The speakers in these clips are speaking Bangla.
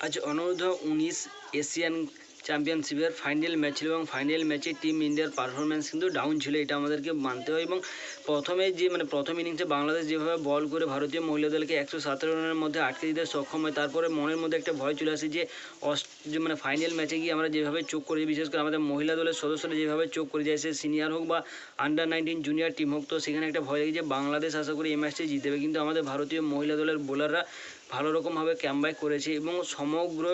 আজ অনূর্ধ্ব-19 এশিয়ান চ্যাম্পিয়নশিপের ফাইনাল ম্যাচ ছিল এবং ফাইনাল ম্যাচে টিম ইন্ডিয়ার পারফরমেন্স কিন্তু ডাউন ছিল, এটা আমাদেরকে মানতে হয়। এবং প্রথম ইনিংসে বাংলাদেশ যেভাবে বল করে ভারতীয় মহিলা দলকে 117 রানের মধ্যে আটকে দিতে সক্ষম হয়, তারপরে মনের মধ্যে একটা ভয় চলে আসে যে ফাইনাল ম্যাচে গিয়ে আমরা যেভাবে চোখ করি, বিশেষ করে আমাদের মহিলা দলের সদস্যরা যেভাবে চোখ করে যায়, সে সিনিয়র হোক বা আন্ডার-19 জুনিয়র টিম হোক, তো সেখানে একটা ভয় লাগে যে বাংলাদেশ আশা করি এই ম্যাচটি জিতবে। কিন্তু আমাদের ভারতীয় মহিলা দলের বোলাররা ভালো রকমভাবে কামব্যাক করেছে এবং সমগ্র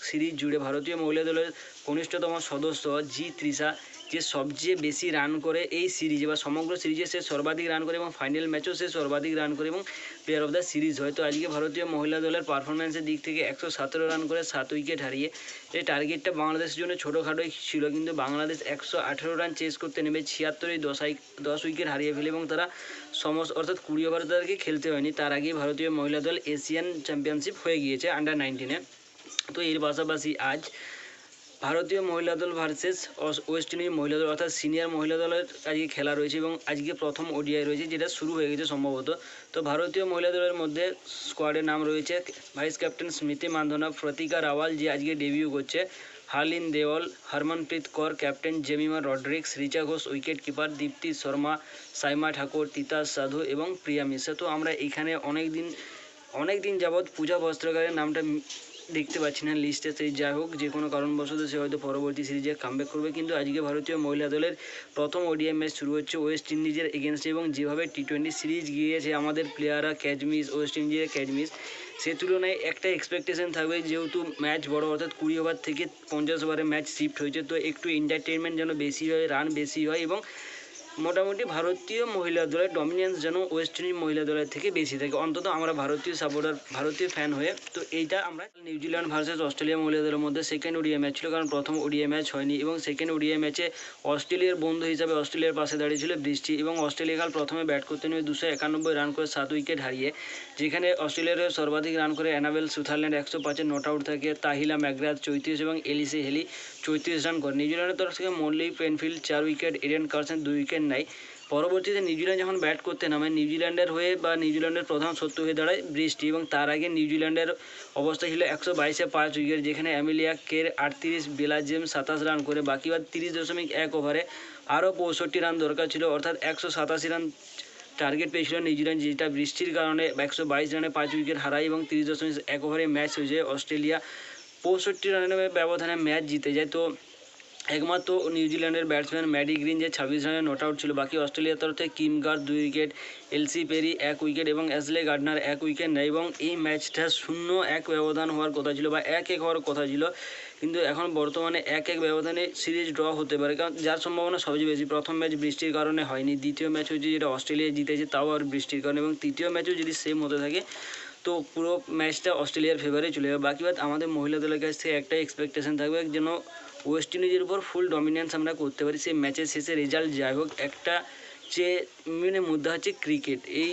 সিরিজ জুড়ে ভারতীয় মহিলা দলের কনিষ্ঠতম সদস্য তৃষা, যে সবচেয়ে বেশি রান করে এই সিরিজে বা সমগ্র সিরিজে সে সর্বাধিক রান করে এবং ফাইনাল ম্যাচেও সে সর্বাধিক রান করে এবং প্লেয়ার অফ দ্য সিরিজ হয়। তো আজকে ভারতীয় মহিলা দলের পারফরমেন্সের দিক থেকে 117 রান করে 7 উইকেট হারিয়ে এই টার্গেটটা বাংলাদেশের জন্য ছোটোখাটোই ছিল, কিন্তু বাংলাদেশ 118 রান চেস করতে নেমে 76-এ 10 উইকেট হারিয়ে ফেলে এবং তারা অর্থাৎ 20 ওভার তাদেরকে খেলতে হয়নি, তার আগেই ভারতীয় মহিলা দল এশিয়ান চ্যাম্পিয়নশিপ হয়ে গিয়েছে আন্ডার-19-এ। তো এর পাশাপাশি আজ ভারতীয় মহিলা দল ভার্সেস ওয়েস্ট ইন্ডিজ মহিলা দল অর্থাৎ সিনিয়র মহিলা দলের আজকে খেলা রয়েছে এবং আজকে প্রথম ওডিআই রয়েছে, যেটা শুরু হয়ে গেছে সম্ভবত। তো ভারতীয় মহিলা দলের মধ্যে স্কোয়াডের নাম রয়েছে ভাইস ক্যাপ্টেন স্মৃতি মান্ধনা, প্রতিকা রাওয়াল যে আজকে ডেবিউ করছে, Harleen Deol, Harmanpreet Kaur, captain Jemimah Rodrigues, Richa Ghosh wicketkeeper, Deepti Sharma, Saima Thakor, Titas Sadhu এবং প্রিয়া মিশ্রা। তো আমরা এখানে অনেক দিন যাবৎ পূজা বস্ত্রাগারের নামটা দেখতে পাচ্ছি না লিস্টে, সেই যাই হোক যে কোনো কারণবশত সে হয়তো পরবর্তী সিরিজে কামব্যাক করবে। কিন্তু আজকে ভারতীয় মহিলা দলের প্রথম ওডিআই ম্যাচ শুরু হচ্ছে ওয়েস্ট ইন্ডিজের এগেনস্টে এবং যেভাবে টি20 সিরিজ গিয়েছে আমাদের প্লেয়াররা ক্যাচ মিস, ওয়েস্ট ইন্ডিজের ক্যাচ মিস, সে তুলনায় একটা এক্সপেকটেশন থাকবে যেহেতু ম্যাচ বড় অর্থাৎ 20 ওভার থেকে 50 ওভারে ম্যাচ শিফট হয়েছে, তো একটু এন্টারটেনমেন্ট যেন বেশি হয়, রান বেশি হয় এবং মোটামুটি ভারতীয় মহিলা দলের ডমিনেন্স যেন ওয়েস্ট ইন্ডিজ মহিলা দলের থেকে বেশি থাকে, অন্তত আমরা ভারতীয় সাপোর্টার, ভারতীয় ফ্যান হয়ে। তো এইটা আমরা নিউজিল্যান্ড ভার্সেস অস্ট্রেলিয়া মহিলা দলের মধ্যে সেকেন্ড ওডিআই ম্যাচ ছিল, কারণ প্রথম ওডিআই ম্যাচ হয়নি এবং সেকেন্ড ওডিআই ম্যাচে অস্ট্রেলিয়ার বন্ধু হিসাবে অস্ট্রেলিয়ার পাশে দাঁড়িয়েছিল বৃষ্টি এবং অস্ট্রেলিয়া কাল প্রথমে ব্যাট করতে নেমে 291 রান করে 7 উইকেট হারিয়ে, যেখানে অস্ট্রেলিয়ার সর্বাধিক রান করে অ্যানাবেল সুথারল্যান্ড 105-এ নট আউট থাকে, তাহিলা ম্যাকগ্রাথ 34 এবং এলিসে হেলি 34 রান করে। নিউজিল্যান্ডের তরফ থেকে মনলি পেনফিল্ড 4 উইকেট, এডেন কার্সন 2 উইকেট নেয়। পরবর্তীতে নিউজিল্যান্ড যখন ব্যাট করতে নামে নিউজিল্যান্ডের হয়ে বা নিউজিল্যান্ডের প্রধান শত্রু হয়ে দাঁড়ায় বৃষ্টি এবং তার আগে নিউজিল্যান্ডের অবস্থা ছিল 122-এ 5 উইকেট, যেখানে অ্যামিলিয়া কের 38, বেলা জেমস 27 রান করে, বাকি বাদ 30.1 ওভারে আরও 65 রান দরকার ছিল, অর্থাৎ 187 রান টার্গেট পেয়েছিল নিউজিল্যান্ড, যেটা বৃষ্টির কারণে 122 রানে 5 উইকেট হারায় এবং 30.1 ওভারে ম্যাচ হয়ে যায়। অস্ট্রেলিয়া 65 রানের ব্যবধানে ম্যাচ জিতে যায়। তো একমাত্র নিউজিল্যান্ডের ব্যাটসম্যান ম্যাডি গ্রিন যে 26 রানে নট আউট ছিল, বাকি অস্ট্রেলিয়ার তরফ থেকে Kim Garth 2 wicket, Ellyse Perry 1 wicket এবং অ্যাশলে গার্ডনার 1 উইকেট নেয় এবং এই ম্যাচটা 0-1 ব্যবধান হওয়ার কথা ছিল বা 1-1 হওয়ার কথা ছিল, কিন্তু এখন বর্তমানে 1-1 ব্যবধানে সিরিজ ড্র হতে পারে, কারণ যার সম্ভাবনা সবচেয়ে বেশি। প্রথম ম্যাচ বৃষ্টির কারণে হয়নি, দ্বিতীয় ম্যাচ হচ্ছে যেটা অস্ট্রেলিয়া জিতেছে তাও আর বৃষ্টির কারণে, এবং তৃতীয় ম্যাচও যদি সেম হতে থাকে তো পুরো ম্যাচটা অস্ট্রেলিয়ার ফেভারে চলে যাবে। বাকি বাদ আমাদের মহিলা দলের কাছ থেকে একটাই এক্সপেকটেশন থাকবে যেন ওয়েস্ট ইন্ডিজের উপর ফুল ডমিনেন্স আমরা করতে পারি, সেই ম্যাচের শেষে রেজাল্ট যাই হোক, একটা যে মুদ্রা হচ্ছে ক্রিকেট, এই